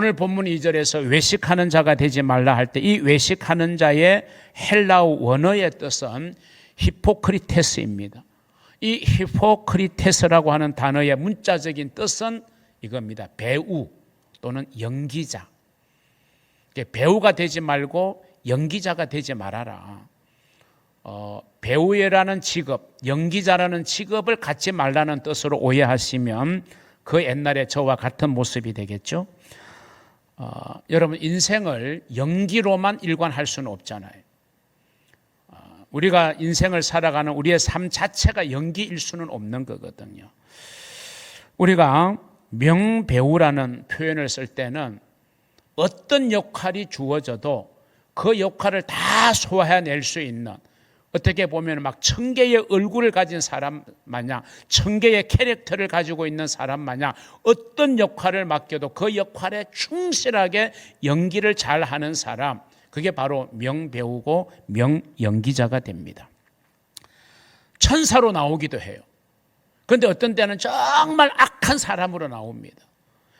오늘 본문 2절에서 외식하는 자가 되지 말라 할 때 이 외식하는 자의 헬라어 원어의 뜻은 히포크리테스입니다. 이 히포크리테스라고 하는 단어의 문자적인 뜻은 이겁니다. 배우 또는 연기자. 배우가 되지 말고 연기자가 되지 말아라. 배우라는 직업, 연기자라는 직업을 갖지 말라는 뜻으로 오해하시면 그 옛날에 저와 같은 모습이 되겠죠. 여러분, 인생을 연기로만 일관할 수는 없잖아요. 우리가 인생을 살아가는 우리의 삶 자체가 연기일 수는 없는 거거든요. 우리가 명배우라는 표현을 쓸 때는 어떤 역할이 주어져도 그 역할을 다 소화해낼 수 있는, 어떻게 보면 막 1000개의 얼굴을 가진 사람 마냥, 1000개의 캐릭터를 가지고 있는 사람 마냥 어떤 역할을 맡겨도 그 역할에 충실하게 연기를 잘하는 사람, 그게 바로 명배우고 명연기자가 됩니다. 천사로 나오기도 해요. 그런데 어떤 때는 정말 악한 사람으로 나옵니다.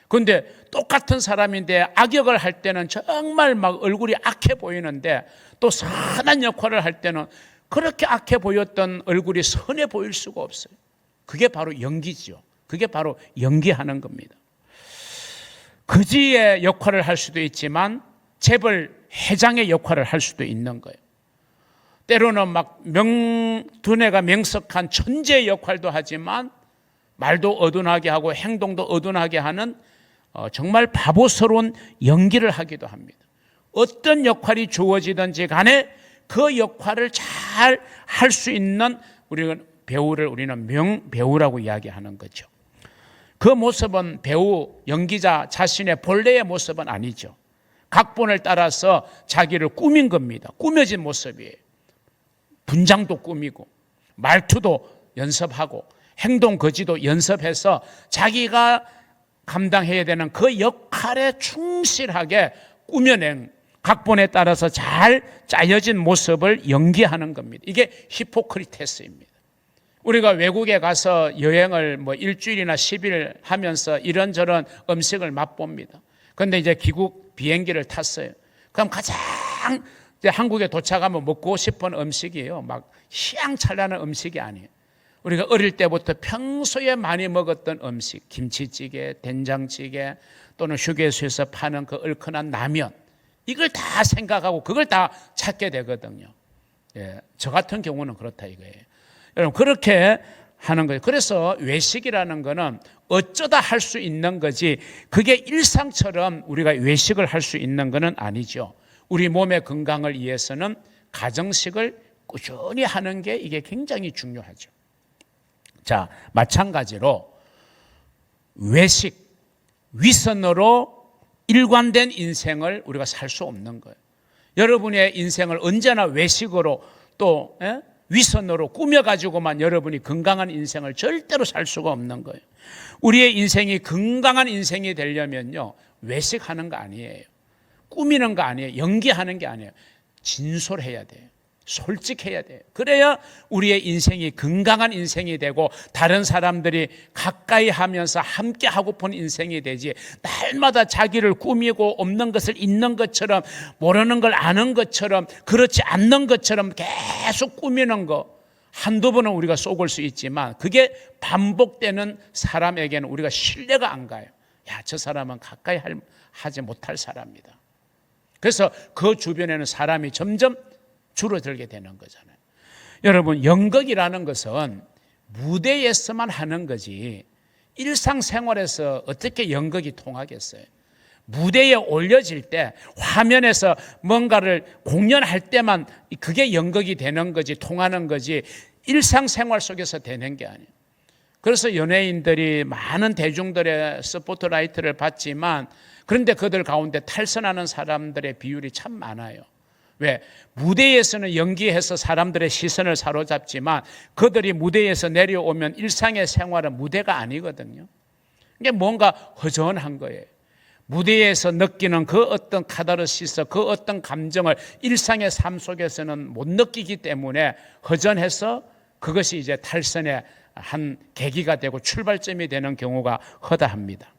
그런데 똑같은 사람인데 악역을 할 때는 정말 막 얼굴이 악해 보이는데 또 선한 역할을 할 때는 그렇게 악해 보였던 얼굴이 선해 보일 수가 없어요. 그게 바로 연기죠. 그게 바로 연기하는 겁니다. 거지의 역할을 할 수도 있지만 재벌 회장의 역할을 할 수도 있는 거예요. 때로는 막 두뇌가 명석한 천재의 역할도 하지만 말도 어둔하게 하고 행동도 어둔하게 하는 정말 바보스러운 연기를 하기도 합니다. 어떤 역할이 주어지든지 간에 그 역할을 잘 할 수 있는 배우를 우리는 명배우라고 이야기하는 거죠. 그 모습은 배우, 연기자 자신의 본래의 모습은 아니죠. 각본을 따라서 자기를 꾸민 겁니다. 꾸며진 모습이에요. 분장도 꾸미고 말투도 연습하고 행동 거지도 연습해서 자기가 감당해야 되는 그 역할에 충실하게 꾸며낸 각본에 따라서 잘 짜여진 모습을 연기하는 겁니다. 이게 히포크리테스입니다. 우리가 외국에 가서 여행을 일주일이나 10일 하면서 이런저런 음식을 맛봅니다. 그런데 이제 귀국 비행기를 탔어요. 그럼 가장 이제 한국에 도착하면 먹고 싶은 음식이에요. 막 희양찬란한 음식이 아니에요. 우리가 어릴 때부터 평소에 많이 먹었던 음식, 김치찌개, 된장찌개 또는 휴게소에서 파는 그 얼큰한 라면, 이걸 다 생각하고 그걸 다 찾게 되거든요. 예, 저 같은 경우는 그렇다 이거예요. 여러분, 그렇게 하는 거예요. 그래서 외식이라는 거는 어쩌다 할 수 있는 거지, 그게 일상처럼 우리가 외식을 할 수 있는 거는 아니죠. 우리 몸의 건강을 위해서는 가정식을 꾸준히 하는 게 이게 굉장히 중요하죠. 자, 마찬가지로 외식, 위선으로 일관된 인생을 우리가 살 수 없는 거예요. 여러분의 인생을 언제나 외식으로 또 위선으로 꾸며가지고만 여러분이 건강한 인생을 절대로 살 수가 없는 거예요. 우리의 인생이 건강한 인생이 되려면요, 외식하는 거 아니에요. 꾸미는 거 아니에요. 연기하는 게 아니에요. 진솔해야 돼요. 솔직해야 돼요. 그래야 우리의 인생이 건강한 인생이 되고 다른 사람들이 가까이 하면서 함께 하고픈 인생이 되지, 날마다 자기를 꾸미고 없는 것을 있는 것처럼, 모르는 걸 아는 것처럼, 그렇지 않는 것처럼 계속 꾸미는 거, 한두 번은 우리가 속을 수 있지만 그게 반복되는 사람에게는 우리가 신뢰가 안 가요. 야, 저 사람은 가까이 하지 못할 사람이다. 그래서 그 주변에는 사람이 점점 줄어들게 되는 거잖아요. 여러분, 연극이라는 것은 무대에서만 하는 거지 일상생활에서 어떻게 연극이 통하겠어요? 무대에 올려질 때, 화면에서 뭔가를 공연할 때만 그게 연극이 되는 거지, 통하는 거지, 일상생활 속에서 되는 게 아니에요. 그래서 연예인들이 많은 대중들의 스포트라이트를 받지만, 그런데 그들 가운데 탈선하는 사람들의 비율이 참 많아요. 왜? 무대에서는 연기해서 사람들의 시선을 사로잡지만 그들이 무대에서 내려오면 일상의 생활은 무대가 아니거든요. 이게 뭔가 허전한 거예요. 무대에서 느끼는 그 어떤 카타르시스, 그 어떤 감정을 일상의 삶 속에서는 못 느끼기 때문에 허전해서 그것이 이제 탈선의 한 계기가 되고 출발점이 되는 경우가 허다합니다.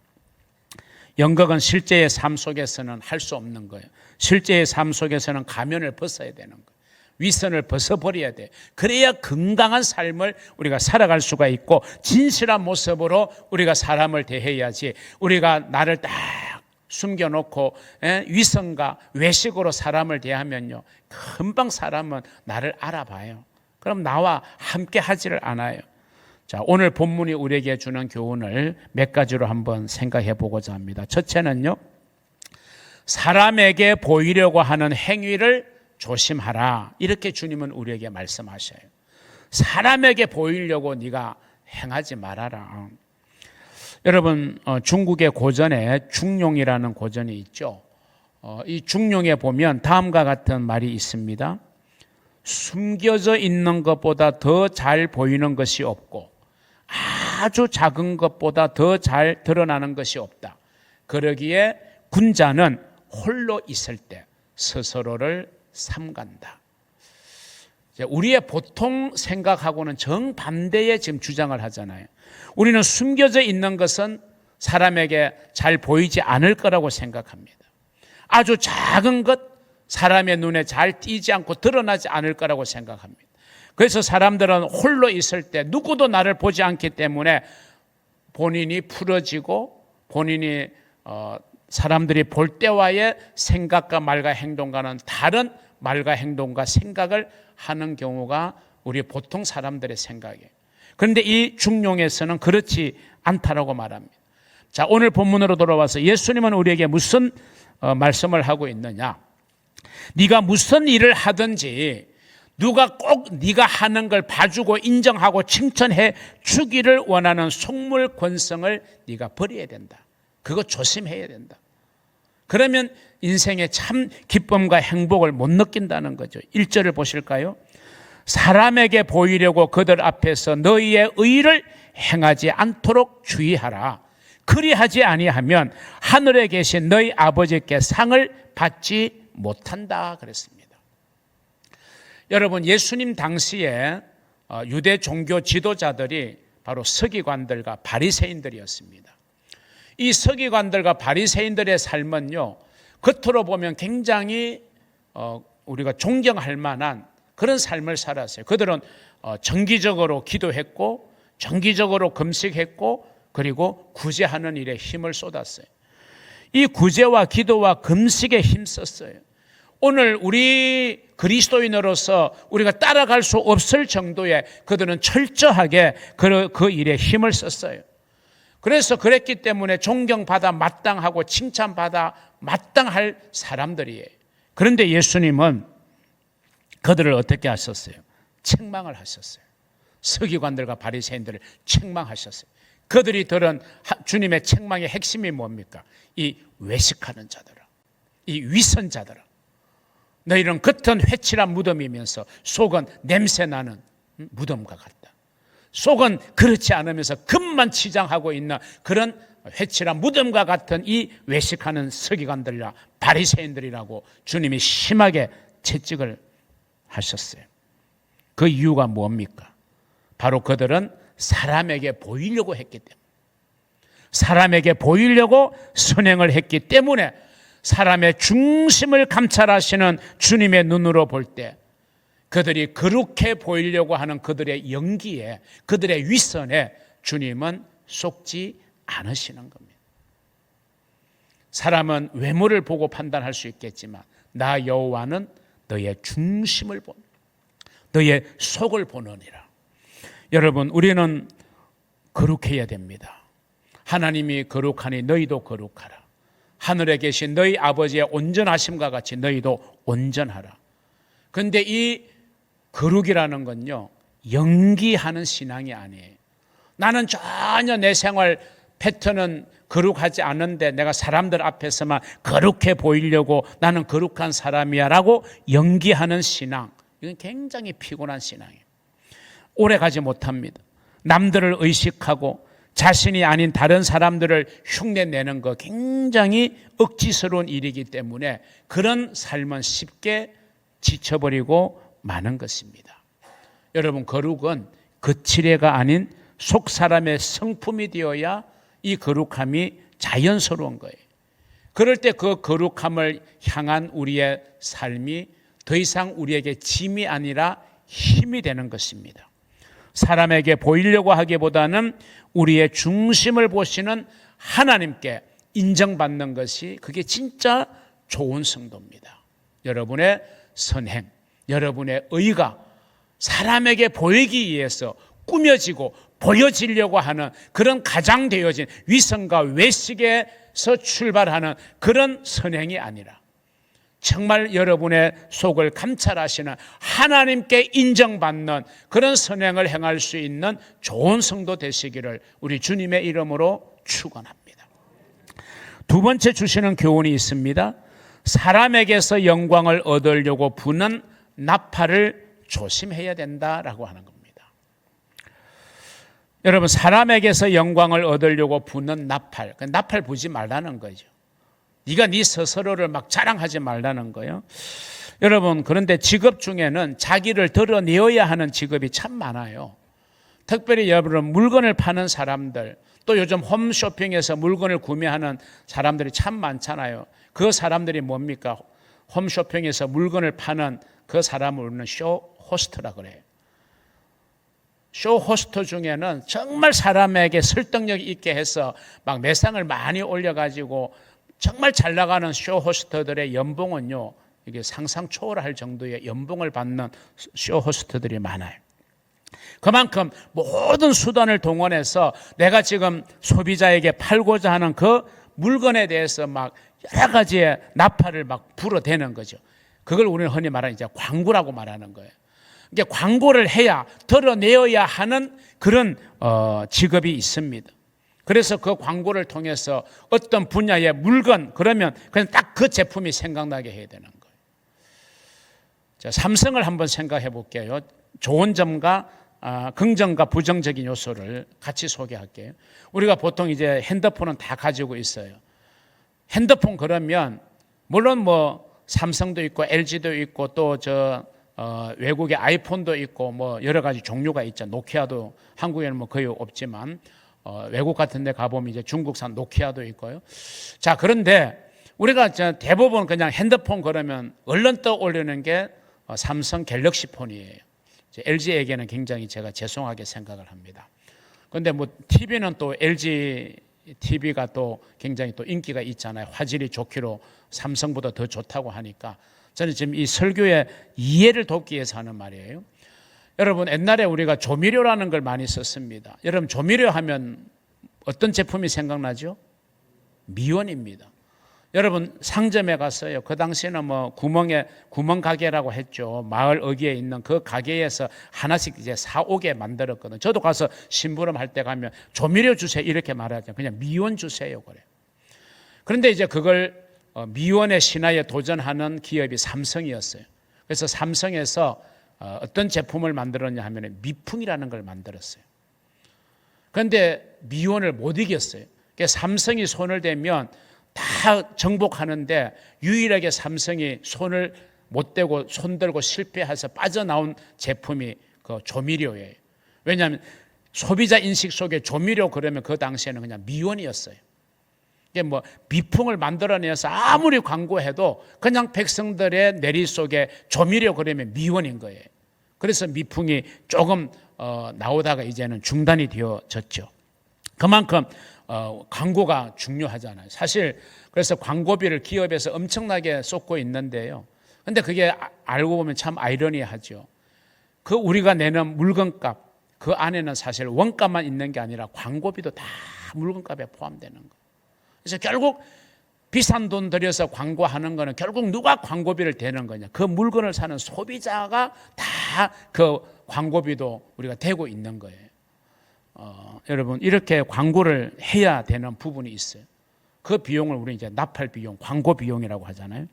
연극은 실제의 삶 속에서는 할 수 없는 거예요. 실제의 삶 속에서는 가면을 벗어야 되는 거예요. 위선을 벗어버려야 돼. 그래야 건강한 삶을 우리가 살아갈 수가 있고 진실한 모습으로 우리가 사람을 대해야지, 우리가 나를 딱 숨겨놓고 위선과 외식으로 사람을 대하면요, 금방 사람은 나를 알아봐요. 그럼 나와 함께 하지를 않아요. 자, 오늘 본문이 우리에게 주는 교훈을 몇 가지로 한번 생각해 보고자 합니다. 첫째는요, 사람에게 보이려고 하는 행위를 조심하라. 이렇게 주님은 우리에게 말씀하셔요. 사람에게 보이려고 네가 행하지 말아라. 여러분, 중국의 고전에 중용이라는 고전이 있죠. 이 중용에 보면 다음과 같은 말이 있습니다. 숨겨져 있는 것보다 더 잘 보이는 것이 없고 아주 작은 것보다 더 잘 드러나는 것이 없다. 그러기에 군자는 홀로 있을 때 스스로를 삼간다. 우리의 보통 생각하고는 정반대의 지금 주장을 하잖아요. 우리는 숨겨져 있는 것은 사람에게 잘 보이지 않을 거라고 생각합니다. 아주 작은 것, 사람의 눈에 잘 띄지 않고 드러나지 않을 거라고 생각합니다. 그래서 사람들은 홀로 있을 때 누구도 나를 보지 않기 때문에 본인이 풀어지고 본인이 사람들이 볼 때와의 생각과 말과 행동과는 다른 말과 행동과 생각을 하는 경우가 우리 보통 사람들의 생각이에요. 그런데 이 중용에서는 그렇지 않다라고 말합니다. 자, 오늘 본문으로 돌아와서 예수님은 우리에게 무슨 말씀을 하고 있느냐? 네가 무슨 일을 하든지 누가 꼭 네가 하는 걸 봐주고 인정하고 칭찬해 주기를 원하는 속물 권성을 네가 버려야 된다. 그거 조심해야 된다. 그러면 인생의 참 기쁨과 행복을 못 느낀다는 거죠. 1절을 보실까요? 사람에게 보이려고 그들 앞에서 너희의 의를 행하지 않도록 주의하라. 그리하지 아니하면 하늘에 계신 너희 아버지께 상을 받지 못한다 그랬습니다. 여러분, 예수님 당시에 유대 종교 지도자들이 바로 서기관들과 바리새인들이었습니다. 이 서기관들과 바리새인들의 삶은요, 겉으로 보면 굉장히 우리가 존경할 만한 그런 삶을 살았어요. 그들은 정기적으로 기도했고 정기적으로 금식했고 그리고 구제하는 일에 힘을 쏟았어요. 이 구제와 기도와 금식에 힘썼어요. 오늘 우리 그리스도인으로서 우리가 따라갈 수 없을 정도의 그들은 철저하게 그 일에 힘을 썼어요. 그래서 그랬기 때문에 존경받아 마땅하고 칭찬받아 마땅할 사람들이에요. 그런데 예수님은 그들을 어떻게 하셨어요? 책망을 하셨어요. 서기관들과 바리새인들을 책망하셨어요. 그들이 들은 주님의 책망의 핵심이 뭡니까? 이 외식하는 자들아, 이 위선자들아, 너희는 겉은 회칠한 무덤이면서 속은 냄새나는 무덤과 같다. 속은 그렇지 않으면서 겉만 치장하고 있는 그런 회칠한 무덤과 같은 이 외식하는 서기관들이라 바리새인들이라고 주님이 심하게 채찍을 하셨어요. 그 이유가 뭡니까? 바로 그들은 사람에게 보이려고 했기 때문에, 사람에게 보이려고 선행을 했기 때문에 사람의 중심을 감찰하시는 주님의 눈으로 볼 때 그들이 거룩해 보이려고 하는 그들의 연기에, 그들의 위선에 주님은 속지 않으시는 겁니다. 사람은 외모를 보고 판단할 수 있겠지만 나 여호와는 너의 중심을 보는, 너의 속을 보느니라. 여러분, 우리는 거룩해야 됩니다. 하나님이 거룩하니 너희도 거룩하라. 하늘에 계신 너희 아버지의 온전하심과 같이 너희도 온전하라. 그런데 이 거룩이라는 건요, 연기하는 신앙이 아니에요. 나는 전혀 내 생활 패턴은 거룩하지 않은데 내가 사람들 앞에서만 거룩해 보이려고 나는 거룩한 사람이야 라고 연기하는 신앙, 이건 굉장히 피곤한 신앙이에요. 오래 가지 못합니다. 남들을 의식하고 자신이 아닌 다른 사람들을 흉내내는 거 굉장히 억지스러운 일이기 때문에 그런 삶은 쉽게 지쳐버리고 마는 것입니다. 여러분, 거룩은 거칠애가 아닌 속 사람의 성품이 되어야 이 거룩함이 자연스러운 거예요. 그럴 때 그 거룩함을 향한 우리의 삶이 더 이상 우리에게 짐이 아니라 힘이 되는 것입니다. 사람에게 보이려고 하기보다는 우리의 중심을 보시는 하나님께 인정받는 것이 그게 진짜 좋은 성도입니다. 여러분의 선행, 여러분의 의가 사람에게 보이기 위해서 꾸며지고 보여지려고 하는 그런 가장되어진 위선과 외식에서 출발하는 그런 선행이 아니라 정말 여러분의 속을 감찰하시는 하나님께 인정받는 그런 선행을 행할 수 있는 좋은 성도 되시기를 우리 주님의 이름으로 축원합니다. 두 번째 주시는 교훈이 있습니다. 사람에게서 영광을 얻으려고 부는 나팔을 조심해야 된다라고 하는 겁니다. 여러분, 사람에게서 영광을 얻으려고 부는 나팔, 나팔 부지 말라는 거죠. 네가 네 스스로를 막 자랑하지 말라는 거예요. 여러분, 그런데 직업 중에는 자기를 드러내어야 하는 직업이 참 많아요. 특별히 여러분, 물건을 파는 사람들, 또 요즘 홈쇼핑에서 물건을 구매하는 사람들이 참 많잖아요. 그 사람들이 뭡니까? 홈쇼핑에서 물건을 파는 그 사람을 우리는 쇼 호스트라 그래요. 쇼 호스트 중에는 정말 사람에게 설득력 있게 해서 막 매상을 많이 올려가지고 정말 잘 나가는 쇼 호스트들의 연봉은요, 이게 상상 초월할 정도의 연봉을 받는 쇼 호스트들이 많아요. 그만큼 모든 수단을 동원해서 내가 지금 소비자에게 팔고자 하는 그 물건에 대해서 막 여러 가지의 나팔을 막 불어대는 거죠. 그걸 우리는 흔히 말하는 이제 광고라고 말하는 거예요. 이게 광고를 해야 드러내어야 하는 그런 직업이 있습니다. 그래서 그 광고를 통해서 어떤 분야의 물건, 그러면 그냥 딱 그 제품이 생각나게 해야 되는 거예요. 자, 삼성을 한번 생각해 볼게요. 좋은 점과 긍정과 부정적인 요소를 같이 소개할게요. 우리가 보통 이제 핸드폰은 다 가지고 있어요. 핸드폰 그러면 물론 뭐 삼성도 있고 LG도 있고 또 외국의 아이폰도 있고 뭐 여러 가지 종류가 있죠. 노키아도 한국에는 뭐 거의 없지만 외국 같은 데 가보면 이제 중국산 노키아도 있고요. 자, 그런데 우리가 대부분 그냥 핸드폰 그러면 얼른 떠올리는 게 삼성 갤럭시 폰이에요. LG에게는 굉장히 제가 죄송하게 생각을 합니다. 그런데 뭐 TV는 또 LG TV가 또 굉장히 또 인기가 있잖아요. 화질이 좋기로 삼성보다 더 좋다고 하니까 저는 지금 이 설교의 이해를 돕기 위해서 하는 말이에요. 여러분, 옛날에 우리가 조미료라는 걸 많이 썼습니다. 여러분, 조미료 하면 어떤 제품이 생각나죠? 미원입니다. 여러분, 상점에 갔어요. 그 당시에는 뭐 구멍 가게라고 했죠. 마을 어귀에 있는 그 가게에서 하나씩 이제 사오게 만들었거든요. 저도 가서 심부름 할 때 가면 조미료 주세요 이렇게 말하죠. 그냥 미원 주세요 그래요. 그런데 이제 그걸 미원의 신화에 도전하는 기업이 삼성이었어요. 그래서 삼성에서 어떤 제품을 만들었냐 하면 미풍이라는 걸 만들었어요. 그런데 미원을 못 이겼어요. 그래서 삼성이 손을 대면 다 정복하는데 유일하게 삼성이 손을 못 대고 손들고 실패해서 빠져나온 제품이 그 조미료예요. 왜냐하면 소비자 인식 속에 조미료 그러면 그 당시에는 그냥 미원이었어요. 이게 뭐 미풍을 만들어내서 아무리 광고해도 그냥 백성들의 내리 속에 조미료 그러면 미원인 거예요. 그래서 미풍이 조금 나오다가 이제는 중단이 되어졌죠. 그만큼 광고가 중요하잖아요. 사실 그래서 광고비를 기업에서 엄청나게 쏟고 있는데요. 근데 그게 알고 보면 참 아이러니하죠. 그 우리가 내는 물건값 그 안에는 사실 원가만 있는 게 아니라 광고비도 다 물건값에 포함되는 거예요. 그래서 결국 비싼 돈 들여서 광고하는 거는 결국 누가 광고비를 대는 거냐? 그 물건을 사는 소비자가 다 그 광고비도 우리가 대고 있는 거예요. 여러분, 이렇게 광고를 해야 되는 부분이 있어요. 그 비용을 우리 이제 나팔 비용, 광고 비용이라고 하잖아요.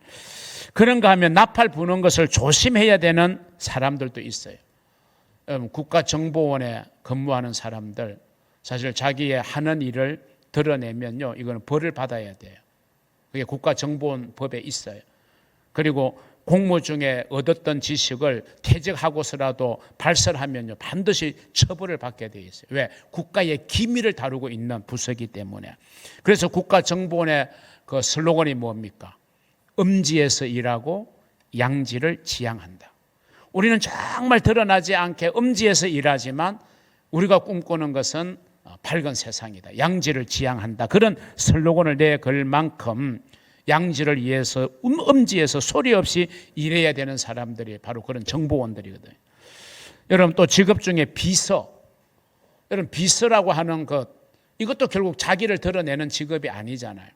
그런가 하면 나팔 부는 것을 조심해야 되는 사람들도 있어요. 여러분, 국가정보원에 근무하는 사람들 사실 자기의 하는 일을 드러내면요, 이거는 벌을 받아야 돼요. 그게 국가정보원 법에 있어요. 그리고 공무 중에 얻었던 지식을 퇴직하고서라도 발설하면요, 반드시 처벌을 받게 되어 있어요. 왜? 국가의 기밀을 다루고 있는 부서이기 때문에. 그래서 국가정보원에 그 슬로건이 뭡니까? 음지에서 일하고 양지를 지향한다. 우리는 정말 드러나지 않게 음지에서 일하지만 우리가 꿈꾸는 것은 밝은 세상이다. 양지를 지향한다. 그런 슬로건을 내걸 만큼 양지를 위해서 음지에서 소리 없이 일해야 되는 사람들이 바로 그런 정보원들이거든요. 여러분 또 직업 중에 비서, 여러분 비서라고 하는 것, 이것도 결국 자기를 드러내는 직업이 아니잖아요.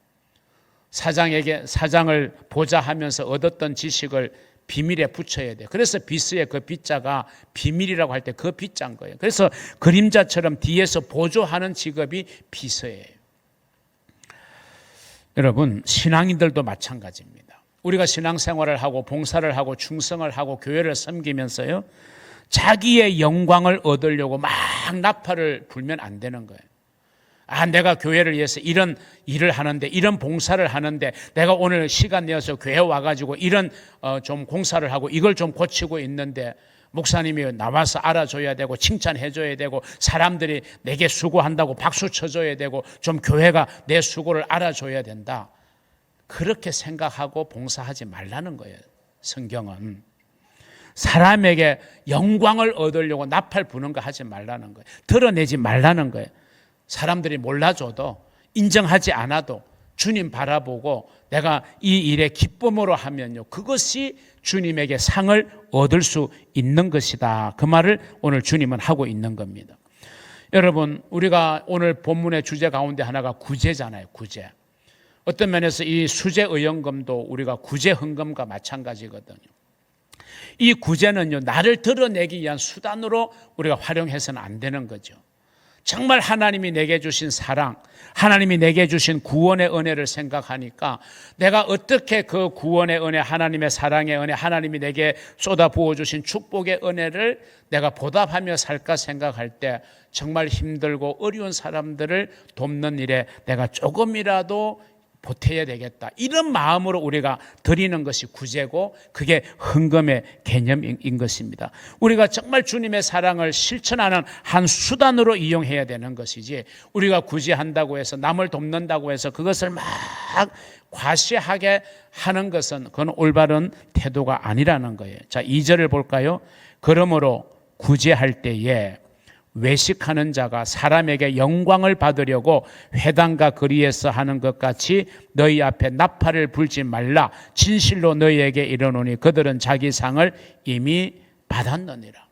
사장을 보좌하면서 얻었던 지식을 비밀에 붙여야 돼요. 그래서 비서의 그 비자가 비밀이라고 할 때 그 비자인 거예요. 그래서 그림자처럼 뒤에서 보조하는 직업이 비서예요. 여러분 신앙인들도 마찬가지입니다. 우리가 신앙생활을 하고 봉사를 하고 충성을 하고 교회를 섬기면서요, 자기의 영광을 얻으려고 막 나팔을 불면 안 되는 거예요. 내가 교회를 위해서 이런 일을 하는데, 이런 봉사를 하는데, 내가 오늘 시간 내어서 교회 와가지고 이런 좀 공사를 하고 이걸 좀 고치고 있는데, 목사님이 나와서 알아줘야 되고 칭찬해줘야 되고 사람들이 내게 수고한다고 박수 쳐줘야 되고 좀 교회가 내 수고를 알아줘야 된다. 그렇게 생각하고 봉사하지 말라는 거예요. 성경은 사람에게 영광을 얻으려고 나팔 부는 거 하지 말라는 거예요. 드러내지 말라는 거예요. 사람들이 몰라줘도 인정하지 않아도 주님 바라보고 내가 이 일에 기쁨으로 하면요, 그것이 주님에게 상을 얻을 수 있는 것이다. 그 말을 오늘 주님은 하고 있는 겁니다. 여러분 우리가 오늘 본문의 주제 가운데 하나가 구제잖아요. 구제. 어떤 면에서 이 수제의연금도 우리가 구제헌금과 마찬가지거든요. 이 구제는요, 나를 드러내기 위한 수단으로 우리가 활용해서는 안 되는 거죠. 정말 하나님이 내게 주신 사랑, 하나님이 내게 주신 구원의 은혜를 생각하니까 내가 어떻게 그 구원의 은혜, 하나님의 사랑의 은혜, 하나님이 내게 쏟아 부어주신 축복의 은혜를 내가 보답하며 살까 생각할 때 정말 힘들고 어려운 사람들을 돕는 일에 내가 조금이라도 보태야 되겠다. 이런 마음으로 우리가 드리는 것이 구제고 그게 헌금의 개념인 것입니다. 우리가 정말 주님의 사랑을 실천하는 한 수단으로 이용해야 되는 것이지, 우리가 구제한다고 해서 남을 돕는다고 해서 그것을 막 과시하게 하는 것은 그건 올바른 태도가 아니라는 거예요. 자, 2절을 볼까요? 그러므로 구제할 때에 외식하는 자가 사람에게 영광을 받으려고 회당과 거리에서 하는 것 같이 너희 앞에 나팔을 불지 말라. 진실로 너희에게 이르노니 그들은 자기 상을 이미 받았느니라.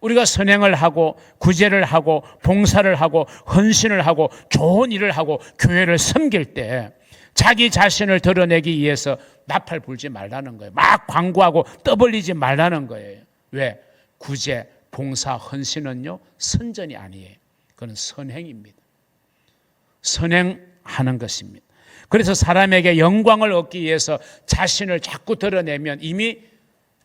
우리가 선행을 하고 구제를 하고 봉사를 하고 헌신을 하고 좋은 일을 하고 교회를 섬길 때 자기 자신을 드러내기 위해서 나팔 불지 말라는 거예요. 막 광고하고 떠벌리지 말라는 거예요. 왜? 구제, 봉사, 헌신은요 선전이 아니에요. 그건 선행입니다. 선행하는 것입니다. 그래서 사람에게 영광을 얻기 위해서 자신을 자꾸 드러내면 이미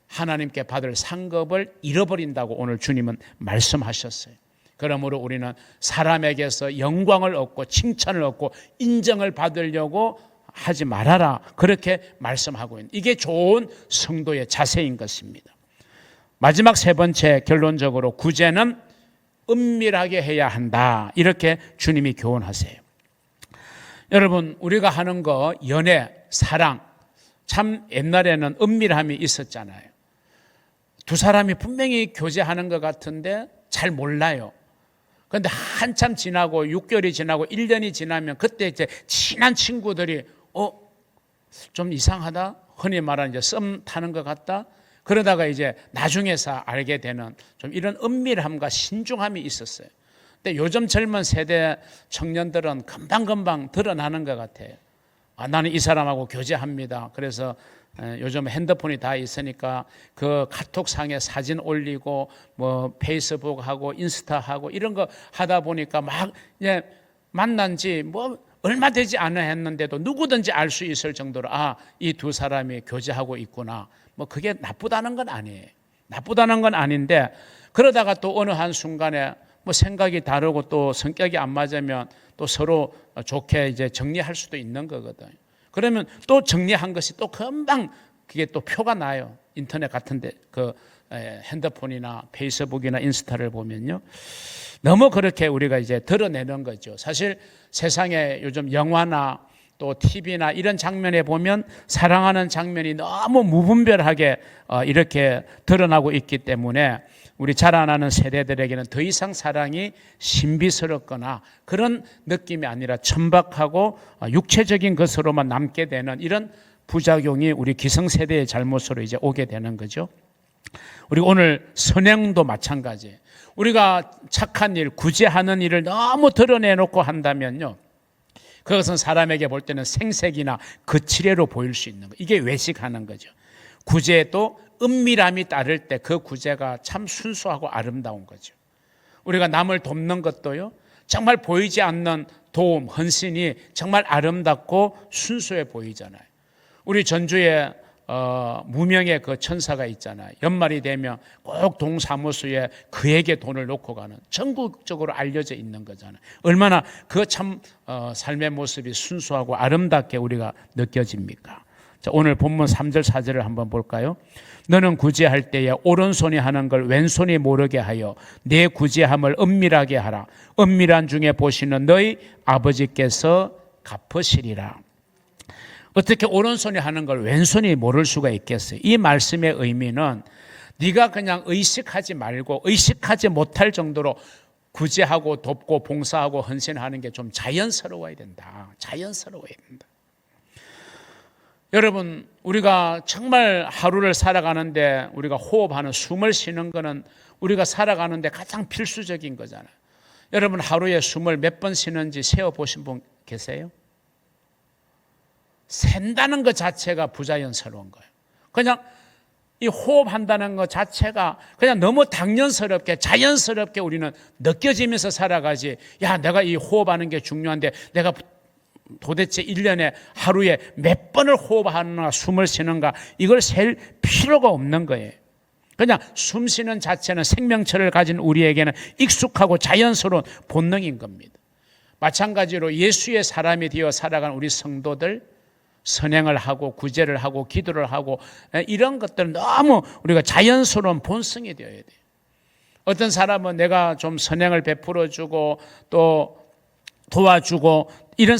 하나님께 받을 상급을 잃어버린다고 오늘 주님은 말씀하셨어요. 그러므로 우리는 사람에게서 영광을 얻고 칭찬을 얻고 인정을 받으려고 하지 말아라, 그렇게 말씀하고 있는, 이게 좋은 성도의 자세인 것입니다. 마지막 세 번째, 결론적으로 구제는 은밀하게 해야 한다, 이렇게 주님이 교훈하세요. 여러분 우리가 하는 거 연애, 사랑, 참 옛날에는 은밀함이 있었잖아요. 두 사람이 분명히 교제하는 것 같은데 잘 몰라요. 그런데 한참 지나고 6개월이 지나고 1년이 지나면 그때 이제 친한 친구들이 좀 이상하다, 흔히 말하는 이제 썸 타는 것 같다, 그러다가 이제 나중에서 알게 되는 좀 이런 은밀함과 신중함이 있었어요. 근데 요즘 젊은 세대 청년들은 금방금방 드러나는 것 같아요. 나는 이 사람하고 교제합니다. 그래서 요즘 핸드폰이 다 있으니까 그 카톡상에 사진 올리고 뭐 페이스북하고 인스타하고 이런 거 하다 보니까 막 이제 만난 지 뭐 얼마 되지 않아 했는데도 누구든지 알 수 있을 정도로 이 두 사람이 교제하고 있구나. 뭐 그게 나쁘다는 건 아니에요. 나쁘다는 건 아닌데, 그러다가 또 어느 한 순간에 뭐 생각이 다르고 또 성격이 안 맞으면 또 서로 좋게 이제 정리할 수도 있는 거거든요. 그러면 또 정리한 것이 또 금방 그게 또 표가 나요. 인터넷 같은데 그 핸드폰이나 페이스북이나 인스타를 보면요, 너무 그렇게 우리가 이제 드러내는 거죠. 사실 세상에 요즘 영화나 또 TV나 이런 장면에 보면 사랑하는 장면이 너무 무분별하게 이렇게 드러나고 있기 때문에 우리 자라나는 세대들에게는 더 이상 사랑이 신비스럽거나 그런 느낌이 아니라 천박하고 육체적인 것으로만 남게 되는 이런 부작용이 우리 기성세대의 잘못으로 이제 오게 되는 거죠. 우리 오늘 선행도 마찬가지예요. 우리가 착한 일, 구제하는 일을 너무 드러내놓고 한다면요, 그것은 사람에게 볼 때는 생색이나 거칠애로 보일 수 있는 거예요. 이게 외식하는 거죠. 구제도 은밀함이 따를 때 그 구제가 참 순수하고 아름다운 거죠. 우리가 남을 돕는 것도요, 정말 보이지 않는 도움, 헌신이 정말 아름답고 순수해 보이잖아요. 우리 전주에 무명의 그 천사가 있잖아요. 연말이 되면 꼭 동사무소에 그에게 돈을 놓고 가는, 전국적으로 알려져 있는 거잖아요. 얼마나 그 참 삶의 모습이 순수하고 아름답게 우리가 느껴집니까? 자, 오늘 본문 3절 4절을 한번 볼까요? 너는 구제할 때에 오른손이 하는 걸 왼손이 모르게 하여 내 구제함을 은밀하게 하라. 은밀한 중에 보시는 너희 아버지께서 갚으시리라. 어떻게 오른손이 하는 걸 왼손이 모를 수가 있겠어요? 이 말씀의 의미는 네가 그냥 의식하지 말고 의식하지 못할 정도로 구제하고 돕고 봉사하고 헌신하는 게 좀 자연스러워야 된다. 자연스러워야 된다. 여러분, 우리가 정말 하루를 살아가는데 우리가 호흡하는, 숨을 쉬는 거는 우리가 살아가는데 가장 필수적인 거잖아요. 여러분, 하루에 숨을 몇 번 쉬는지 세어보신 분 계세요? 샌다는 것 자체가 부자연스러운 거예요. 그냥 이 호흡한다는 것 자체가 그냥 너무 당연스럽게 자연스럽게 우리는 느껴지면서 살아가지, 야, 내가 이 호흡하는 게 중요한데 내가 도대체 1년에 하루에 몇 번을 호흡하는가 숨을 쉬는가, 이걸 셀 필요가 없는 거예요. 그냥 숨 쉬는 자체는 생명체를 가진 우리에게는 익숙하고 자연스러운 본능인 겁니다. 마찬가지로 예수의 사람이 되어 살아간 우리 성도들, 선행을 하고 구제를 하고 기도를 하고 이런 것들은 너무 우리가 자연스러운 본성이 되어야 돼요. 어떤 사람은 내가 좀 선행을 베풀어주고 또 도와주고 이런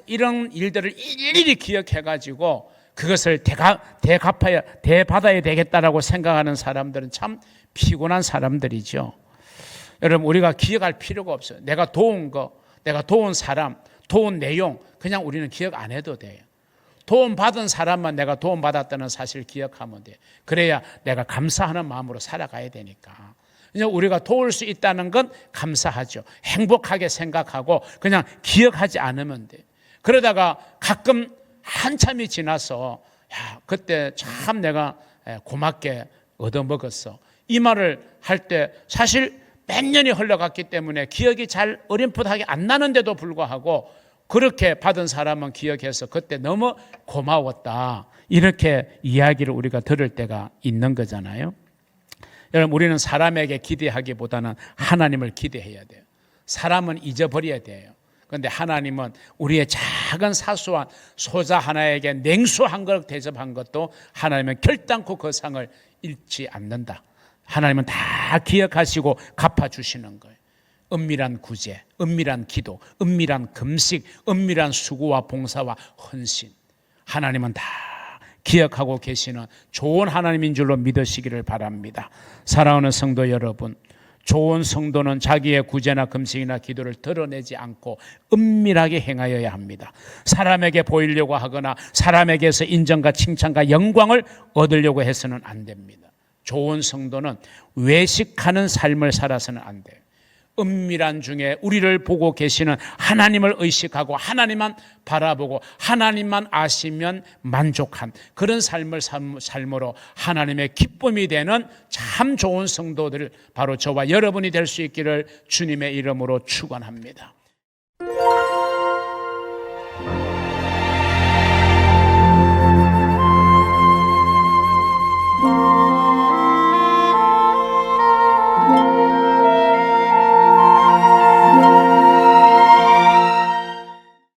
이런 일들을 일일이 기억해가지고 그것을 대받아야 되겠다라고 생각하는 사람들은 참 피곤한 사람들이죠. 여러분, 우리가 기억할 필요가 없어요. 내가 도운 거, 내가 도운 사람, 도운 내용, 그냥 우리는 기억 안 해도 돼요. 도움받은 사람만 내가 도움받았다는 사실 기억하면 돼요. 그래야 내가 감사하는 마음으로 살아가야 되니까. 우리가 도울 수 있다는 건 감사하죠. 행복하게 생각하고 그냥 기억하지 않으면 돼요. 그러다가 가끔 한참이 지나서, 야, 그때 참 내가 고맙게 얻어먹었어, 이 말을 할 때 사실 몇 년이 흘러갔기 때문에 기억이 잘 어렴풋하게 안 나는데도 불구하고 그렇게 받은 사람은 기억해서 그때 너무 고마웠다, 이렇게 이야기를 우리가 들을 때가 있는 거잖아요. 여러분, 우리는 사람에게 기대하기보다는 하나님을 기대해야 돼요. 사람은 잊어버려야 돼요. 그런데 하나님은 우리의 작은 사소한 소자 하나에게 냉수 한 그릇 대접한 것도 하나님은 결단코 그 상을 잃지 않는다. 하나님은 다 기억하시고 갚아주시는 거예요. 은밀한 구제, 은밀한 기도, 은밀한 금식, 은밀한 수고와 봉사와 헌신, 하나님은 다 기억하고 계시는 좋은 하나님인 줄로 믿으시기를 바랍니다. 사랑하는 성도 여러분, 좋은 성도는 자기의 구제나 금식이나 기도를 드러내지 않고 은밀하게 행하여야 합니다. 사람에게 보이려고 하거나 사람에게서 인정과 칭찬과 영광을 얻으려고 해서는 안 됩니다. 좋은 성도는 외식하는 삶을 살아서는 안 돼요. 은밀한 중에 우리를 보고 계시는 하나님을 의식하고 하나님만 바라보고 하나님만 아시면 만족한 그런 삶으로 하나님의 기쁨이 되는 참 좋은 성도들, 바로 저와 여러분이 될 수 있기를 주님의 이름으로 축원합니다.